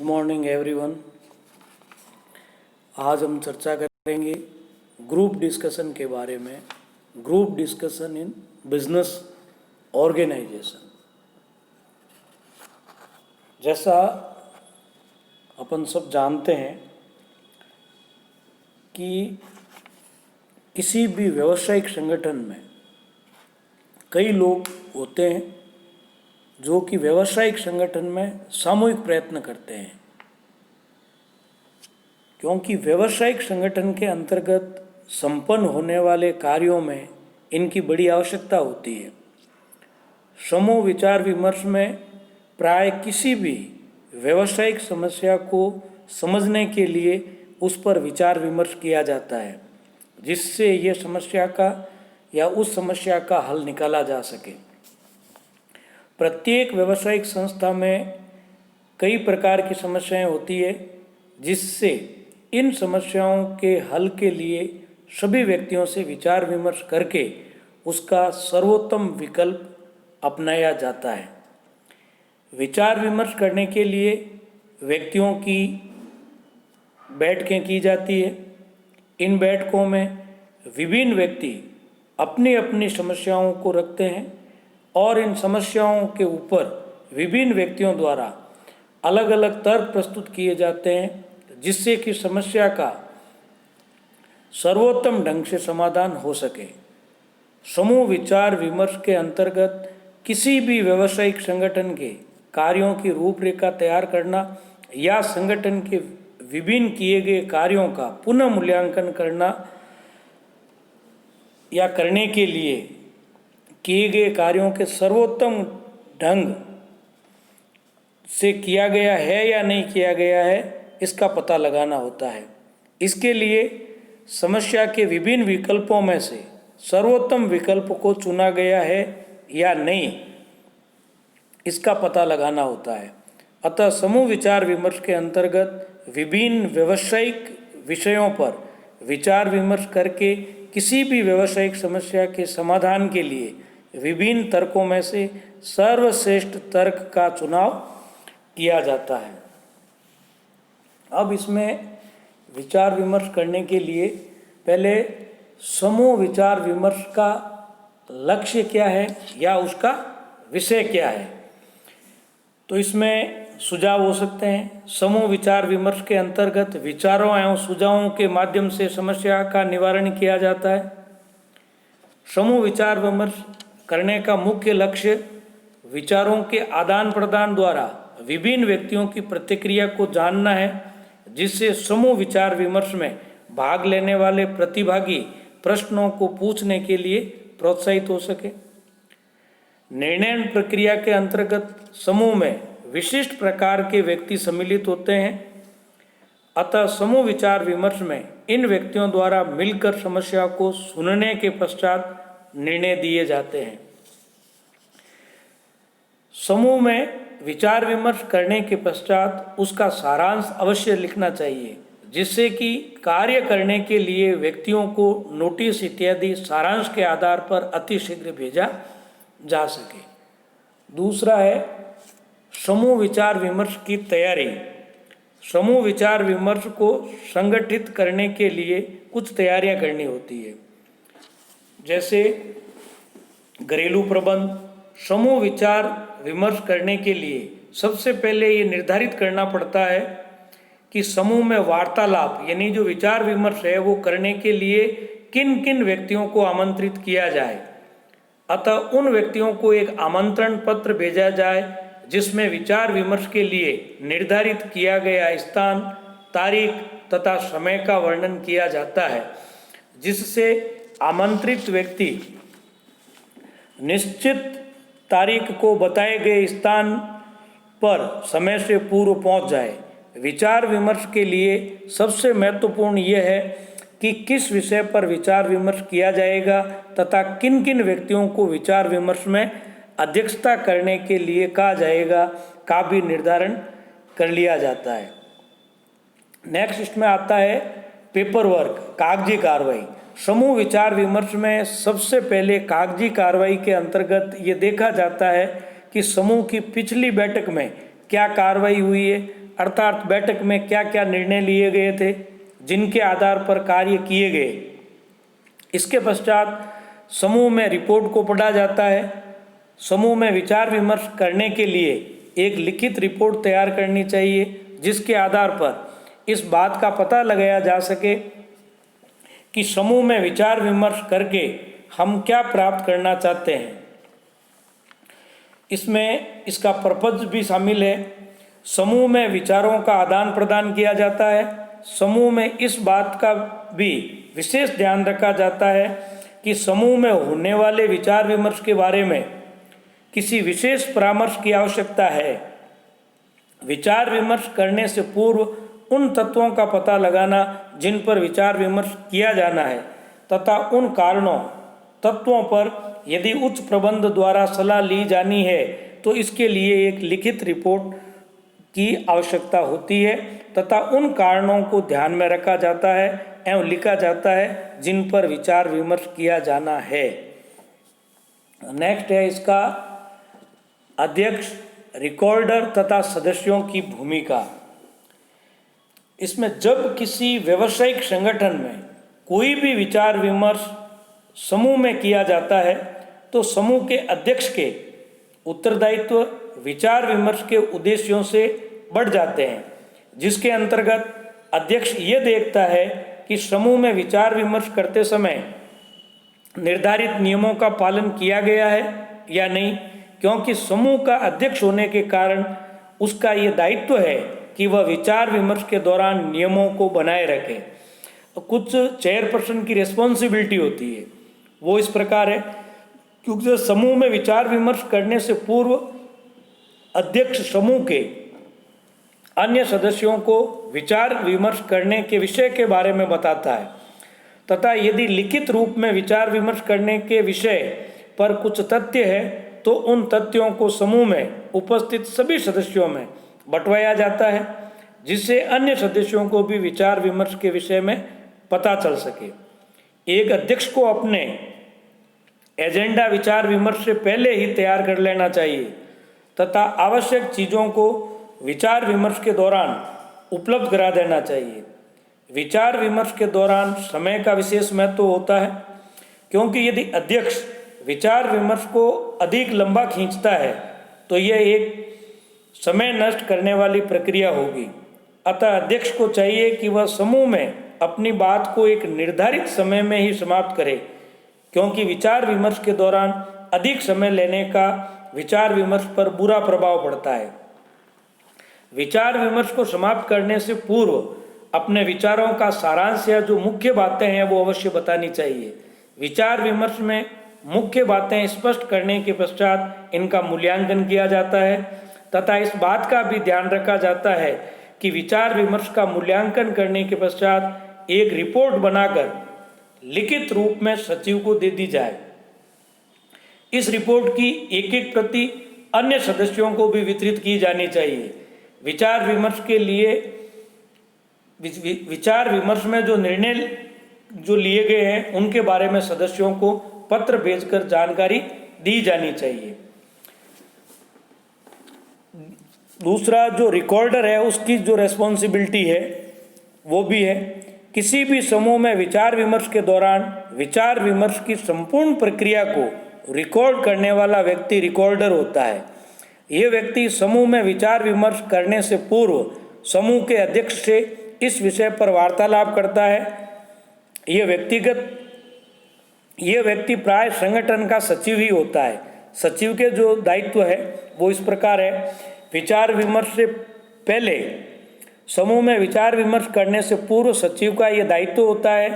Morning everyone. आज हम चर्चा करेंगे ग्रुप डिस्कशन के बारे में। Group discussion in business organization. जैसा अपन सब जानते हैं कि किसी भी व्यावसायिक संगठन में कई लोग होते हैं जो कि व्यावसायिक संगठन में सामूहिक प्रयत्न करते हैं, क्योंकि व्यावसायिक संगठन के अंतर्गत संपन्न होने वाले कार्यों में इनकी बड़ी आवश्यकता होती है। समूह विचार विमर्श में प्राय किसी भी व्यावसायिक समस्या को समझने के लिए उस पर विचार विमर्श किया जाता है, जिससे ये समस्या का या उस समस्या का हल निकाला जा सके। प्रत्येक व्यावसायिक संस्था में कई प्रकार की समस्याएं होती है, जिससे इन समस्याओं के हल के लिए सभी व्यक्तियों से विचार विमर्श करके उसका सर्वोत्तम विकल्प अपनाया जाता है। विचार विमर्श करने के लिए व्यक्तियों की बैठकें की जाती है। इन बैठकों में विभिन्न व्यक्ति अपनी अपनी समस्याओं को रखते हैं और इन समस्याओं के ऊपर विभिन्न व्यक्तियों द्वारा अलग अलग तर्क प्रस्तुत किए जाते हैं, जिससे कि समस्या का सर्वोत्तम ढंग से समाधान हो सके। समूह विचार विमर्श के अंतर्गत किसी भी व्यावसायिक संगठन के कार्यों की रूपरेखा तैयार करना या संगठन के विभिन्न किए गए कार्यों का पुनः मूल्यांकन करना या करने के लिए किए गए कार्यों के सर्वोत्तम ढंग से किया गया है या नहीं किया गया है, इसका पता लगाना होता है। इसके लिए समस्या के विभिन्न विकल्पों में से सर्वोत्तम विकल्प को चुना गया है या नहीं, इसका पता लगाना होता है। अतः समूह विचार विमर्श के अंतर्गत विभिन्न व्यावसायिक विषयों पर विचार विमर्श करके किसी भी व्यावसायिक समस्या के समाधान के लिए विभिन्न तर्कों में से सर्वश्रेष्ठ तर्क का चुनाव किया जाता है। अब इसमें विचार विमर्श करने के लिए पहले समूह विचार विमर्श का लक्ष्य क्या है या उसका विषय क्या है, तो इसमें सुझाव हो सकते हैं। समूह विचार विमर्श के अंतर्गत विचारों एवं सुझावों के माध्यम से समस्या का निवारण किया जाता है। समूह विचार विमर्श करने का मुख्य लक्ष्य विचारों के आदान प्रदान द्वारा विभिन्न व्यक्तियों की प्रतिक्रिया को जानना है, जिससे समूह विचार विमर्श में भाग लेने वाले प्रतिभागी प्रश्नों को पूछने के लिए प्रोत्साहित हो सके। निर्णय प्रक्रिया के अंतर्गत समूह में विशिष्ट प्रकार के व्यक्ति सम्मिलित होते हैं। अतः समूह विचार विमर्श में इन व्यक्तियों द्वारा मिलकर समस्या को सुनने के पश्चात निर्णय दिए जाते हैं। समूह में विचार विमर्श करने के पश्चात उसका सारांश अवश्य लिखना चाहिए, जिससे कि कार्य करने के लिए व्यक्तियों को नोटिस इत्यादि सारांश के आधार पर अतिशीघ्र भेजा जा सके। दूसरा है समूह विचार विमर्श की तैयारी। समूह विचार विमर्श को संगठित करने के लिए कुछ तैयारियां करनी होती है, जैसे घरेलू प्रबंध। समूह विचार विमर्श करने के लिए सबसे पहले ये निर्धारित करना पड़ता है कि समूह में वार्तालाप यानी जो विचार विमर्श है वो करने के लिए किन किन व्यक्तियों को आमंत्रित किया जाए। अतः उन व्यक्तियों को एक आमंत्रण पत्र भेजा जाए, जिसमें विचार विमर्श के लिए निर्धारित किया गया स्थान, तारीख तथा समय का वर्णन किया जाता है, जिससे आमंत्रित व्यक्ति निश्चित तारीख को बताए गए स्थान पर समय से पूर्व पहुंच जाए। विचार विमर्श के लिए सबसे महत्वपूर्ण यह है कि किस विषय पर विचार विमर्श किया जाएगा तथा किन किन व्यक्तियों को विचार विमर्श में अध्यक्षता करने के लिए कहा जाएगा का भी निर्धारण कर लिया जाता है। नेक्स्ट इसमें आता है पेपर वर्क, कागजी कार्रवाई। समूह विचार विमर्श में सबसे पहले कागजी कार्रवाई के अंतर्गत ये देखा जाता है कि समूह की पिछली बैठक में क्या कार्रवाई हुई है अर्थात बैठक में क्या क्या निर्णय लिए गए थे, जिनके आधार पर कार्य किए गए। इसके पश्चात समूह में रिपोर्ट को पढ़ा जाता है। समूह में विचार विमर्श करने के लिए एक लिखित रिपोर्ट तैयार करनी चाहिए, जिसके आधार पर इस बात का पता लगाया जा सके कि समूह में विचार विमर्श करके हम क्या प्राप्त करना चाहते हैं। इसमें इसका पर्पज भी शामिल है। समूह में विचारों का आदान प्रदान किया जाता है। समूह में इस बात का भी विशेष ध्यान रखा जाता है कि समूह में होने वाले विचार विमर्श के बारे में किसी विशेष परामर्श की आवश्यकता है। विचार विमर्श करने से पूर्व उन तत्वों का पता लगाना जिन पर विचार विमर्श किया जाना है तथा उन कारणों तत्वों पर यदि उच्च प्रबंध द्वारा सलाह ली जानी है तो इसके लिए एक लिखित रिपोर्ट की आवश्यकता होती है तथा उन कारणों को ध्यान में रखा जाता है एवं लिखा जाता है जिन पर विचार विमर्श किया जाना है। नेक्स्ट है इसका अध्यक्ष, रिकॉर्डर तथा सदस्यों की भूमिका। इसमें जब किसी व्यावसायिक संगठन में कोई भी विचार विमर्श समूह में किया जाता है तो समूह के अध्यक्ष के उत्तरदायित्व विचार विमर्श के उद्देश्यों से बढ़ जाते हैं, जिसके अंतर्गत अध्यक्ष ये देखता है कि समूह में विचार विमर्श करते समय निर्धारित नियमों का पालन किया गया है या नहीं, क्योंकि समूह का अध्यक्ष होने के कारण उसका ये दायित्व है कि वह विचार विमर्श के दौरान नियमों को बनाए रखे। कुछ चेयरपर्सन की रिस्पॉन्सिबिलिटी होती है, वो इस प्रकार है, क्योंकि समूह में विचार विमर्श करने से पूर्व अध्यक्ष समूह के अन्य सदस्यों को विचार विमर्श करने के विषय के बारे में बताता है तथा यदि लिखित रूप में विचार विमर्श करने के विषय पर कुछ तथ्य है तो उन तथ्यों को समूह में उपस्थित सभी सदस्यों में बंटवाया जाता है, जिससे अन्य सदस्यों को भी विचार विमर्श के विषय में पता चल सके। एक अध्यक्ष को अपने एजेंडा विचार विमर्श से पहले ही तैयार कर लेना चाहिए तथा आवश्यक चीज़ों को विचार विमर्श के दौरान उपलब्ध करा देना चाहिए। विचार विमर्श के दौरान समय का विशेष महत्व होता है, क्योंकि यदि अध्यक्ष विचार विमर्श को अधिक लंबा खींचता है तो यह एक समय नष्ट करने वाली प्रक्रिया होगी। अतः अध्यक्ष को चाहिए कि वह समूह में अपनी बात को एक निर्धारित समय में ही समाप्त करे, क्योंकि विचार विमर्श के दौरान अधिक समय लेने का विचार विमर्श पर बुरा प्रभाव पड़ता है। विचार विमर्श को समाप्त करने से पूर्व अपने विचारों का सारांश या जो मुख्य बातें हैं वो अवश्य बतानी चाहिए। विचार विमर्श में मुख्य बातें स्पष्ट करने के पश्चात इनका मूल्यांकन किया जाता है तथा इस बात का भी ध्यान रखा जाता है कि विचार विमर्श का मूल्यांकन करने के पश्चात एक रिपोर्ट बनाकर लिखित रूप में सचिव को दे दी जाए। इस रिपोर्ट की एक एक प्रति अन्य सदस्यों को भी वितरित की जानी चाहिए। विचार विमर्श के लिए विचार विमर्श में जो निर्णय जो लिए गए हैं उनके बारे में सदस्यों को पत्र भेजकर जानकारी दी जानी चाहिए। दूसरा जो रिकॉर्डर है उसकी जो रेस्पॉन्सिबिलिटी है वो भी है, किसी भी समूह में विचार विमर्श के दौरान विचार विमर्श की संपूर्ण प्रक्रिया को रिकॉर्ड करने वाला व्यक्ति रिकॉर्डर होता है। यह व्यक्ति समूह में विचार विमर्श करने से पूर्व समूह के अध्यक्ष से इस विषय पर वार्तालाप करता है। यह व्यक्ति प्राय संगठन का सचिव ही होता है। सचिव के जो दायित्व है वो इस प्रकार है। विचार विमर्श से पहले समूह में विचार विमर्श करने से पूर्व सचिव का यह दायित्व होता है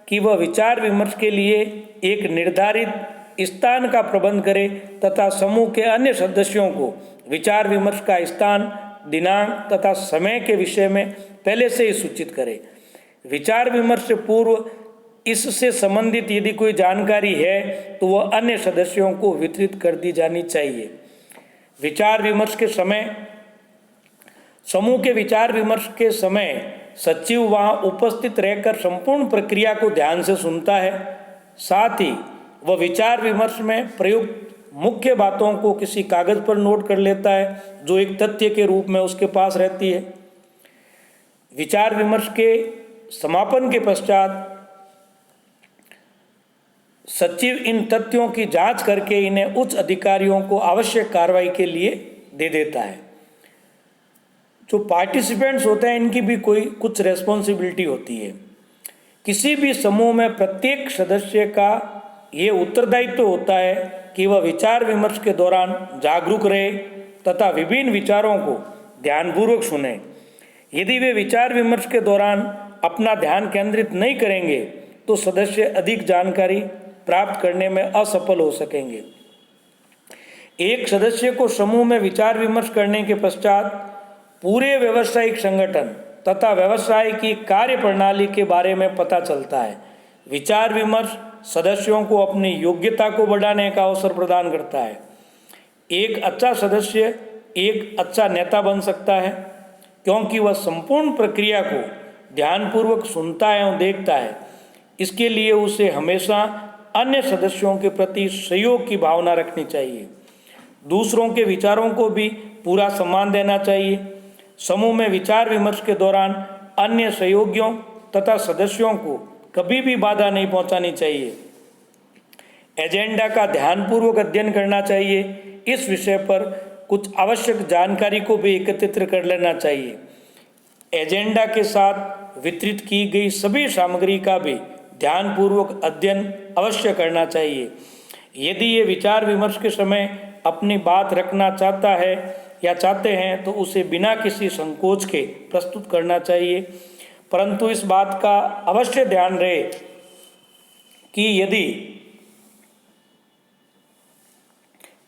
कि वह विचार विमर्श के लिए एक निर्धारित स्थान का प्रबंध करे तथा समूह के अन्य सदस्यों को विचार विमर्श का स्थान, दिनांक तथा समय के विषय में पहले से ही सूचित करे। विचार विमर्श से पूर्व इससे संबंधित यदि कोई जानकारी है तो वह अन्य सदस्यों को वितरित कर दी जानी चाहिए। विचार विमर्श के समय, समूह के विचार विमर्श के समय सचिव वहां उपस्थित रहकर संपूर्ण प्रक्रिया को ध्यान से सुनता है। साथ ही वह विचार विमर्श में प्रयुक्त मुख्य बातों को किसी कागज पर नोट कर लेता है जो एक तथ्य के रूप में उसके पास रहती है। विचार विमर्श के समापन के पश्चात सचिव इन तथ्यों की जांच करके इन्हें उच्च अधिकारियों को आवश्यक कार्रवाई के लिए दे देता है। जो पार्टिसिपेंट्स होते हैं इनकी भी कुछ रेस्पॉन्सिबिलिटी होती है। किसी भी समूह में प्रत्येक सदस्य का ये उत्तरदायित्व होता है कि वह विचार विमर्श के दौरान जागरूक रहे तथा विभिन्न विचारों को ध्यानपूर्वक सुने। यदि वे विचार विमर्श के दौरान अपना ध्यान केंद्रित नहीं करेंगे तो सदस्य अधिक जानकारी प्राप्त करने में असफल हो सकेंगे। एक सदस्य को समूह में विचार विमर्श करने के पश्चात पूरे व्यावसायिक संगठन तथा व्यवसाय की कार्य प्रणाली के बारे में पता चलता है। विचार विमर्श सदस्यों को अपनी योग्यता को बढ़ाने का अवसर प्रदान करता है। एक अच्छा सदस्य एक अच्छा नेता बन सकता है क्योंकि वह संपूर्ण प्रक्रिया को ध्यानपूर्वक सुनता है और देखता है। इसके लिए उसे हमेशा अन्य सदस्यों के प्रति सहयोग की भावना रखनी चाहिए। दूसरों के विचारों को भी पूरा सम्मान देना चाहिए। समूह में विचार विमर्श के दौरान अन्य सहयोगियों तथा सदस्यों को कभी भी बाधा नहीं पहुंचानी चाहिए। एजेंडा का ध्यानपूर्वक अध्ययन करना चाहिए। इस विषय पर कुछ आवश्यक जानकारी को भी एकत्रित कर लेना चाहिए। एजेंडा के साथ वितरित की गई सभी सामग्री का भी ध्यानपूर्वक अध्ययन अवश्य करना चाहिए। यदि ये विचार विमर्श के समय अपनी बात रखना चाहता है या चाहते हैं तो उसे बिना किसी संकोच के प्रस्तुत करना चाहिए। परंतु इस बात का अवश्य ध्यान रहे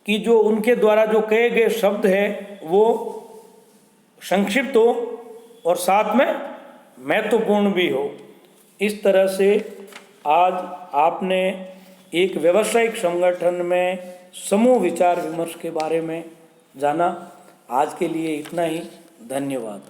कि जो उनके द्वारा जो कहे गए शब्द हैं वो संक्षिप्त हो और साथ में महत्वपूर्ण भी हो। इस तरह से आज आपने एक व्यावसायिक संगठन में समूह विचार विमर्श के बारे में जाना। आज के लिए इतना ही। धन्यवाद।